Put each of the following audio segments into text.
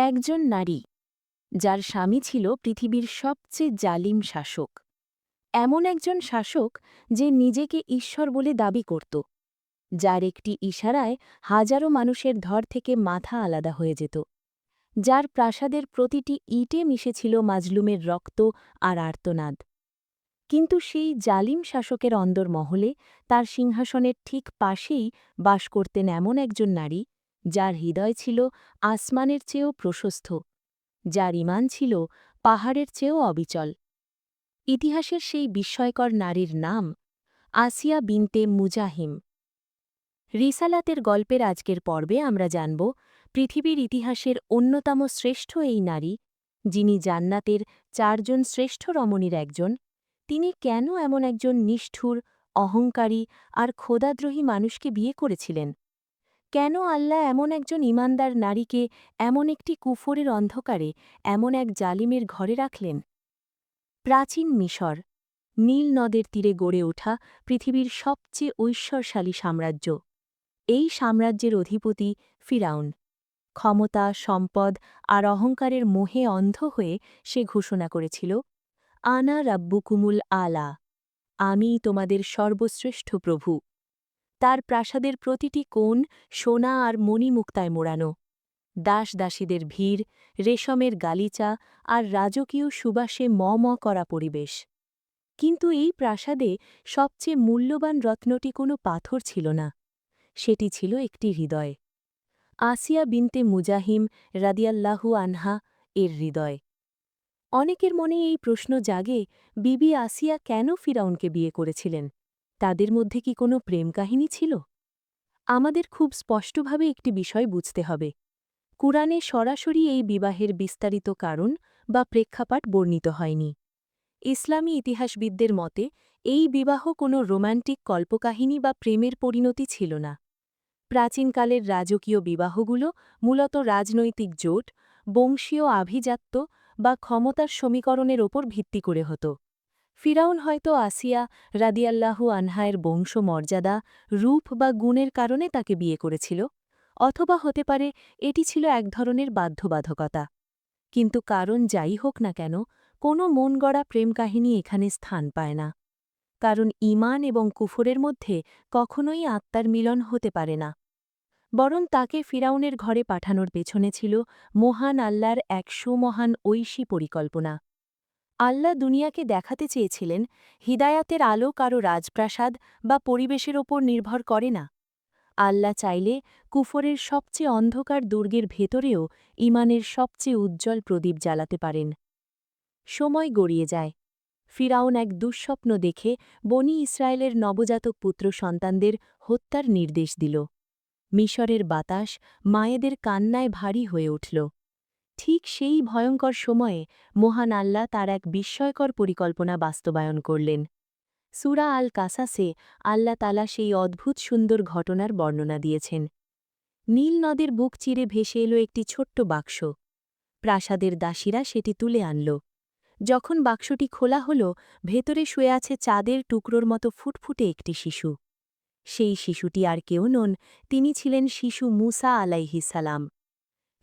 একজন নারী যার স্বামী ছিল পৃথিবীর সবচেয়ে জালিম শাসক। এমন একজন শাসক যে নিজেকে ঈশ্বর বলে দাবি করত, যার একটি ইশারায় হাজারো মানুষের ধর থেকে মাথা আলাদা হয়ে যেত, যার প্রাসাদের প্রতিটি ইটে মিশেছিল মাজলুমের রক্ত আর আর্তনাদ। কিন্তু সেই জালিম শাসকের অন্দরমহলে তার সিংহাসনের ঠিক পাশেই বাস করতেন এমন একজন নারী, যার হৃদয় ছিল আসমানের চেয়েও প্রশস্ত, যার ঈমান ছিল পাহাড়ের চেয়েও অবিচল। ইতিহাসের সেই বিস্ময়কর নারীর নাম আসিয়া বিনতে মুজাহিম। রিসালাতের গল্পের আজকের পর্বে আমরা জানব পৃথিবীর ইতিহাসের অন্যতম শ্রেষ্ঠ এই নারী, যিনি জান্নাতের চারজন শ্রেষ্ঠ রমণীর একজন, তিনি কেন এমন একজন নিষ্ঠুর, অহংকারী আর খোদাদ্রোহী মানুষকে বিয়ে করেছিলেন। কেন আল্লাহ এমন একজন ঈমানদার নারীকে এমন একটি কুফরের অন্ধকারে, এমন এক জালিমের ঘরে রাখলেন। প্রাচীন মিশর, নীল নদের তীরে গড়ে ওঠা পৃথিবীর সবচেয়ে ঐশ্বরশালী সাম্রাজ্য। এই সাম্রাজ্যের অধিপতি ফিরাউন। ক্ষমতা, সম্পদ আর অহংকারের মোহে অন্ধ হয়ে সে ঘোষণা করেছিল, আনা রাব্বুকুমুল আলা, আমি তোমাদের সর্বশ্রেষ্ঠ প্রভু। তার প্রাসাদের প্রতিটি কোণ সোনা আর মণিমুক্তায় মোড়ানো। দাসদাসীদের ভিড়, রেশমের গালিচা আর রাজকীয় সুবাসে ম করা পরিবেশ। কিন্তু এই প্রাসাদে সবচেয়ে মূল্যবান রত্নটি কোনো পাথর ছিল না, সেটি ছিল একটি হৃদয়। আসিয়া বিনতে মুজাহিম রাদিয়াল্লাহু আনহা এর হৃদয়। অনেকের মনে এই প্রশ্ন জাগে, বিবি আসিয়া কেন ফিরাউনকে বিয়ে করেছিলেন? তাদের মধ্যে কি কোনো প্রেম কাহিনী ছিল? আমাদের খুব স্পষ্টভাবে একটি বিষয় বুঝতে হবে। কুরআনে সরাসরি এই বিবাহের বিস্তারিত কারণ বা প্রেক্ষাপট বর্ণিত হয়নি। ইসলামী ইতিহাসবিদদের মতে এই বিবাহ কোনো রোম্যান্টিক কল্পকাহিনী বা প্রেমের পরিণতি ছিল না। প্রাচীনকালের রাজকীয় বিবাহগুলো মূলত রাজনৈতিক জোট, বংশীয় আভিজাত্য বা ক্ষমতার সমীকরণের ওপর ভিত্তি করে হতো। ফিরাউন হয়তো আসিয়া রাদিয়াল্লাহু আনহায়ের বংশমর্যাদা, রূপ বা গুণের কারণে তাকে বিয়ে করেছিল, অথবা হতে পারে এটি ছিল এক ধরনের বাধ্যবাধকতা। কিন্তু কারণ যাই হোক না কেন, কোনো মন গড়া প্রেম কাহিনী এখানে স্থান পায় না। কারণ ঈমান এবং কুফরের মধ্যে কখনোই আত্মার মিলন হতে পারে না। বরং তাকে ফিরাউনের ঘরে পাঠানোর পেছনে ছিল মহান আল্লাহর এক সুমহান ঐশী পরিকল্পনা। আল্লাহ দুনিয়াকে দেখাতে চেয়েছিলেন, হিদায়াতের আলো কারো রাজপ্রাসাদ বা পরিবেশের ওপর নির্ভর করে না। আল্লাহ চাইলে কুফরের সবচেয়ে অন্ধকার দুর্গের ভেতরেও ঈমানের সবচেয়ে উজ্জ্বল প্রদীপ জ্বালাতে পারেন। সময় গড়িয়ে যায়। ফিরাউন এক দুঃস্বপ্ন দেখে বনি ইসরায়েলের নবজাতক পুত্র সন্তানদের হত্যার নির্দেশ দিল। মিশরের বাতাস মায়েদের কান্নায় ভারী হয়ে উঠল। ঠিক সেই ভয়ঙ্কর সময়ে মহান আল্লাহ তার এক বিস্ময়কর পরিকল্পনা বাস্তবায়ন করলেন। সূরা আল কাসাসে আল্লাহ তাআলা সেই অদ্ভুত সুন্দর ঘটনার বর্ণনা দিয়েছেন। নীল নদের বুক চিরে ভেসে এলো একটি ছোট্ট বাক্স। প্রাসাদের দাসীরা সেটি তুলে আনল। যখন বাক্সটি খোলা হল, ভেতরে শুয়ে আছে চাঁদের টুকরোর মতো ফুটফুটে একটি শিশু। সেই শিশুটি আর কেউ নন, তিনি ছিলেন শিশু মূসা আলাইহিস সালাম।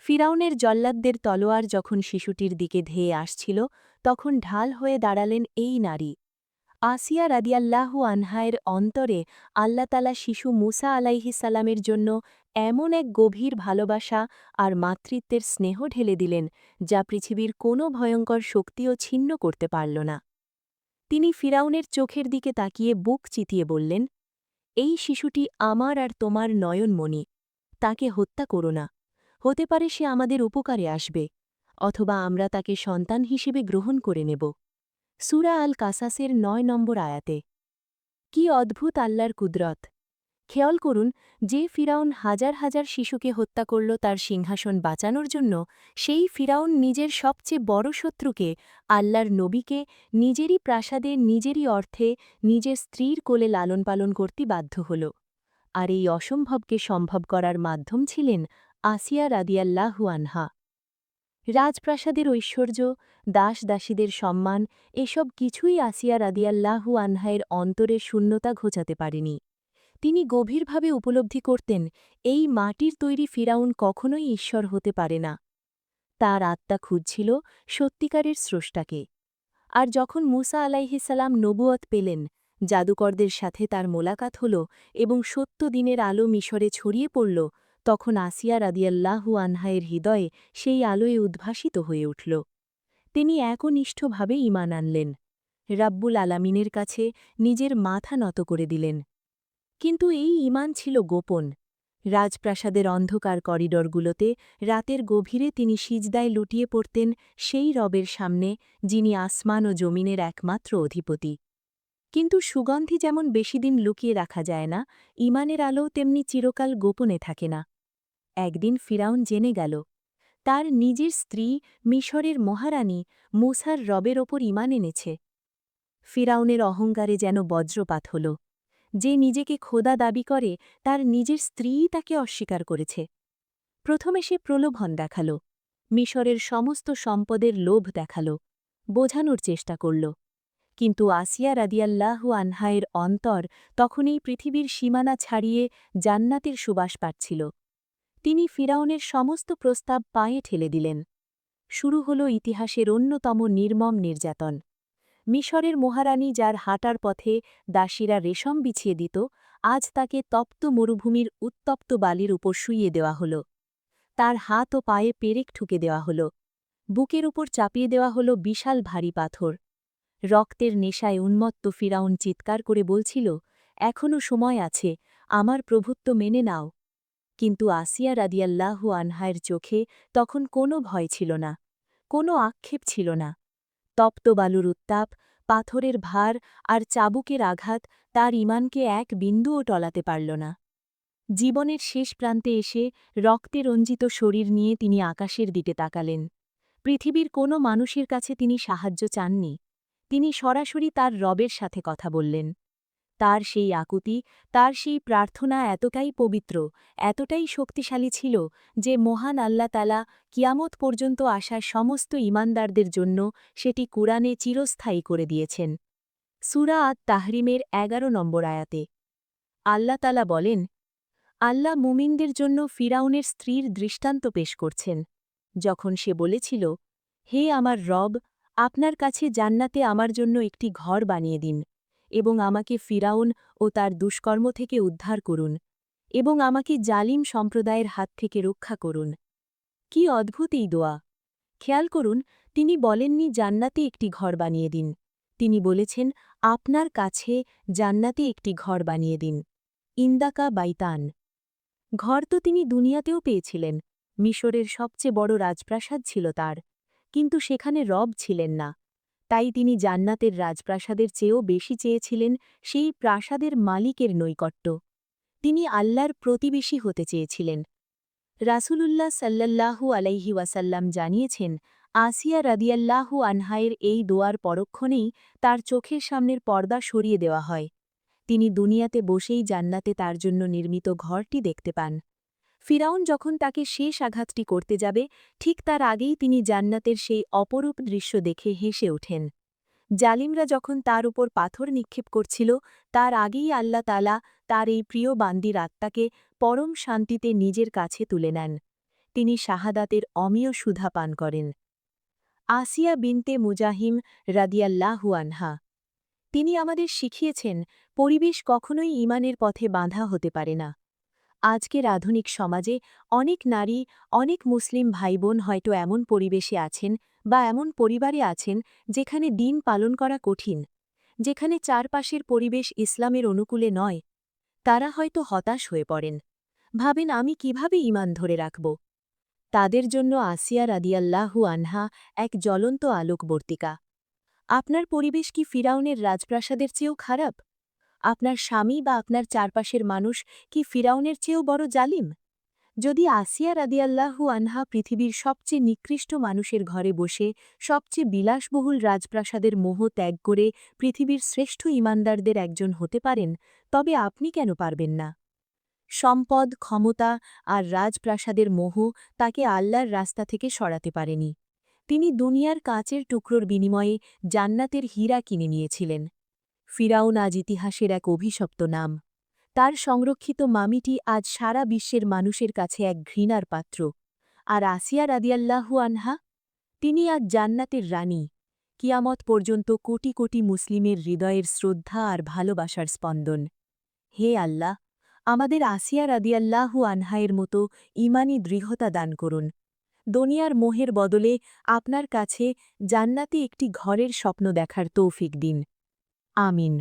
ফিরাউনের জল্লাদদের তলোয়ার যখন শিশুটির দিকে ধেয়ে আসছিল, তখন ঢাল হয়ে দাঁড়ালেন এই নারী। আসিয়া রাদিয়াল্লাহু আনহায়ের অন্তরে আল্লাহ তাআলা শিশু মূসা আলাইহিস সালামের জন্য এমন এক গভীর ভালোবাসা আর মাতৃত্বের স্নেহ ঢেলে দিলেন, যা পৃথিবীর কোনো ভয়ঙ্কর শক্তিও ছিন্ন করতে পারল না। তিনি ফিরাউনের চোখের দিকে তাকিয়ে বুক চিতিয়ে বললেন, এই শিশুটি আমার আর তোমার নয়নমণি, তাকে হত্যা করো না। হতে পারে সে আমাদের উপকারে আসবে, অথবা আমরা তাকে সন্তান হিসেবে গ্রহণ করে নেব। সূরা আল কাসাসের ৯ নম্বর আয়াতে। কি অদ্ভুত আল্লাহর কুদরত! খেয়াল করুন, যে ফিরাউন হাজার হাজার শিশুকে হত্যা করল তার সিংহাসন বাঁচানোর জন্য, সেই ফিরাউন নিজের সবচেয়ে বড় শত্রুকে, আল্লাহর নবীকে, নিজেরই প্রাসাদে নিজেরই অর্থে নিজের স্ত্রীর কোলে লালন পালন করতে বাধ্য হল। আর এই অসম্ভবকে সম্ভব করার মাধ্যম ছিলেন আসিয়া রাদিয়াল্লাহু আনহা। রাজপ্রাসাদের ঐশ্বর্য, দাসদাসীদের সম্মান, এসব কিছুই আসিয়া রাদিয়াল্লাহু আনহায়ের অন্তরে শূন্যতা ঘোচাতে পারেনি। তিনি গভীরভাবে উপলব্ধি করতেন, এই মাটির তৈরি ফিরাউন কখনোই ঈশ্বর হতে পারে না। তার আত্মা খুঁজছিল সত্যিকারের স্রষ্টাকে। আর যখন মুসা আলাইহিসালাম নবুয়ত পেলেন, জাদুকরদের সাথে তার মোলাকাত হল এবং সত্য দিনের আলো মিশরে ছড়িয়ে পড়ল, তখন আসিয়া রাদিয়াল্লাহু আনহায়ের হৃদয়ে সেই আলোয় উদ্ভাসিত হয়ে উঠল। তিনি একনিষ্ঠভাবে ঈমান আনলেন, রাব্বুল আলামিনের কাছে নিজের মাথা নত করে দিলেন। কিন্তু এই ঈমান ছিল গোপন। রাজপ্রাসাদের অন্ধকার করিডরগুলোতে রাতের গভীরে তিনি সিজদায় লুটিয়ে পড়তেন সেই রবের সামনে, যিনি আসমান ও জমিনের একমাত্র অধিপতি। কিন্তু সুগন্ধি যেমন বেশিদিন লুকিয়ে রাখা যায় না, ঈমানের আলো তেমনি চিরকাল গোপনে থাকে না। একদিন ফিরাউন জেনে গেল, তার নিজের স্ত্রী মিশরের মহারানী মুসার রবের ওপর ঈমান এনেছে। ফিরাউনের অহংকারে যেন বজ্রপাত হল। যে নিজেকে খোদা দাবি করে, তার নিজের স্ত্রীই তাকে অস্বীকার করেছে। প্রথমে সে প্রলোভন দেখাল, মিশরের সমস্ত সম্পদের লোভ দেখাল, বোঝানোর চেষ্টা করল। কিন্তু আসিয়া রাদিয়াল্লাহু আনহায়ের অন্তর তখন এই পৃথিবীর সীমানা ছাড়িয়ে জান্নাতের সুবাস পাচ্ছিল। তিনি ফিরাউনের সমস্ত প্রস্তাব পায়ে ঠেলে দিলেন। শুরু হল ইতিহাসের অন্যতম নির্মম নির্যাতন। মিশরের মহারানী, যার হাঁটার পথে দাসীরা রেশম বিছিয়ে দিত, আজ তাকে তপ্ত মরুভূমির উত্তপ্ত বালির উপর শুইয়ে দেওয়া হল। তার হাত ও পায়ে পেরেক ঠুকে দেওয়া হল। বুকের উপর চাপিয়ে দেওয়া হল বিশাল ভারী পাথর। রক্তের নেশায় উন্মত্ত ফিরাউন চিৎকার করে বলছিল, এখনও সময় আছে, আমার প্রভুত্ব মেনে নাও। কিন্তু আসিয়া রাদিয়াল্লাহু আনহায়ের চোখে তখন কোনো ভয় ছিল না, কোনো আক্ষেপ ছিল না। তপ্ত বালুর উত্তাপ, পাথরের ভার আর চাবুকের আঘাত তার ঈমানকে এক বিন্দুও টলাতে পারল না। জীবনের শেষ প্রান্তে এসে রক্তে রঞ্জিত শরীর নিয়ে তিনি আকাশের দিকে তাকালেন। পৃথিবীর কোনো মানুষের কাছে তিনি সাহায্য চাননি। তিনি সরাসরি তার রবের সাথে কথা বললেন। তার সেই আকুতি, তার সেই প্রার্থনা এতটাই পবিত্র, এতটাই শক্তিশালী ছিল যে মহান আল্লাহ তাআলা কিয়ামত পর্যন্ত আসা সমস্ত ঈমানদারদের জন্য সেটি কুরআনে চিরস্থায়ী করে দিয়েছেন। সূরা আত-তাহরিমের ১১ নম্বর আয়াতে আল্লাহ তাআলা বলেন, আল্লাহ মুমিনদের জন্য ফিরাউনের স্ত্রীর দৃষ্টান্ত পেশ করছেন, যখন সে বলেছিল, হে আমার রব, আপনার কাছে জান্নাতে আমার জন্য একটি ঘর বানিয়ে দিন, এবং আমাকে ফিরাউন ও তার দুষ্কর্ম থেকে উদ্ধার করুন, এবং আমাকে জালিম সম্প্রদায়ের হাত থেকে রক্ষা করুন। কি অদ্ভুত এই দোয়া! খেয়াল করুন, তিনি বলেননি জান্নাতে একটি ঘর বানিয়ে দিন, তিনি বলেছেন আপনার কাছে জান্নাতে একটি ঘর বানিয়ে দিন। ইন্দাকা বাইতান। ঘর তো তিনি দুনিয়াতেও পেয়েছিলেন, মিশরের সবচেয়ে বড় রাজপ্রাসাদ ছিল তার, কিন্তু সেখানে রব ছিলেন না। তাই তিনি জান্নাতের রাজপ্রাসাদের চেয়েও বেশি চেয়েছিলেন সেই প্রাসাদের মালিকের নৈকট্য। তিনি আল্লাহর প্রতিবেশী হতে চেয়েছিলেন। রাসূলুল্লাহ সাল্লাল্লাহু আলাইহি ওয়াসাল্লাম জানিয়েছেন, আসিয়া রাদিয়াল্লাহু আনহায়ের এই দোয়ার পরক্ষণেই তার চোখের সামনের পর্দা সরিয়ে দেওয়া হয়। তিনি দুনিয়াতে বসেই জান্নাতে তার জন্য নির্মিত ঘরটি দেখতে পান। ফিরাউন যখন তাকে শেষ আঘাতটি করতে যাবে, ঠিক তার আগেই তিনি জান্নাতের সেই অপরূপ দৃশ্য দেখে হেসে ওঠেন। জালিমরা যখন তার উপর পাথর নিক্ষেপ করছিল, তার আগেই আল্লাহ তাআলা তার এই প্রিয় বান্দির আত্মাকে পরম শান্তিতে নিজের কাছে তুলে নেন। তিনি শাহাদাতের অমীয় সুধা পান করেন। আসিয়া বিনতে মুজাহিম রাদিয়াল্লাহু আনহা। তিনি আমাদের শিখিয়েছেন, পরিবেশ কখনোই ঈমানের পথে বাঁধা হতে পারে না। আজকের আধুনিক সমাজে অনেক নারী, অনেক মুসলিম ভাইবোন হয়তো এমন পরিবেশে আছেন বা এমন পরিবারে আছেন যেখানে দিন পালন করা কঠিন, যেখানে চারপাশের পরিবেশ ইসলামের অনুকূলে নয়। তারা হয়তো হতাশ হয়ে পড়েন, ভাবেন আমি কিভাবে ঈমান ধরে রাখব। তাদের জন্য আসিয়া রাদিয়াল্লাহু আনহা এক জ্বলন্ত আলোকবর্তিকা। আপনার পরিবেশ কি ফিরাউনের রাজপ্রাসাদের চেয়েও খারাপ? আপনার স্বামী বা আপনার চারপাশের মানুষ কি ফিরাউনের চেয়েও বড় জালিম? যদি আসিয়া রাদিয়াল্লাহু আনহা পৃথিবীর সবচেয়ে নিকৃষ্ট মানুষের ঘরে বসে সবচেয়ে বিলাসবহুল রাজপ্রাসাদের মোহ ত্যাগ করে পৃথিবীর শ্রেষ্ঠ ঈমানদারদের একজন হতে পারেন, তবে আপনি কেন পারবেন না? সম্পদ, ক্ষমতা আর রাজপ্রাসাদের মোহ তাকে আল্লাহর রাস্তা থেকে সরাতে পারেনি। তিনি দুনিয়ার কাঁচের টুকরোর বিনিময়ে জান্নাতের হীরা কিনে নিয়েছিলেন। ফিরাউন আজ ইতিহাসের এক অভিশপ্ত নাম। তার সংরক্ষিত মামিটি আজ সারা বিশ্বের মানুষের কাছে এক ঘৃণার পাত্র। আর আসিয়া রাদিয়াল্লাহু আনহা, তিনি আজ জান্নাতের রানী, কিয়ামত পর্যন্ত কোটি কোটি মুসলিমের হৃদয়ের শ্রদ্ধা আর ভালোবাসার স্পন্দন। হে আল্লাহ, আমাদের আসিয়া রাদিয়াল্লাহু আনহায়ের মতো ঈমানি দৃঢ়তা দান করুন। দুনিয়ার মোহের বদলে আপনার কাছে জান্নাতে একটি ঘরের স্বপ্ন দেখার তৌফিক দিন। আমিন।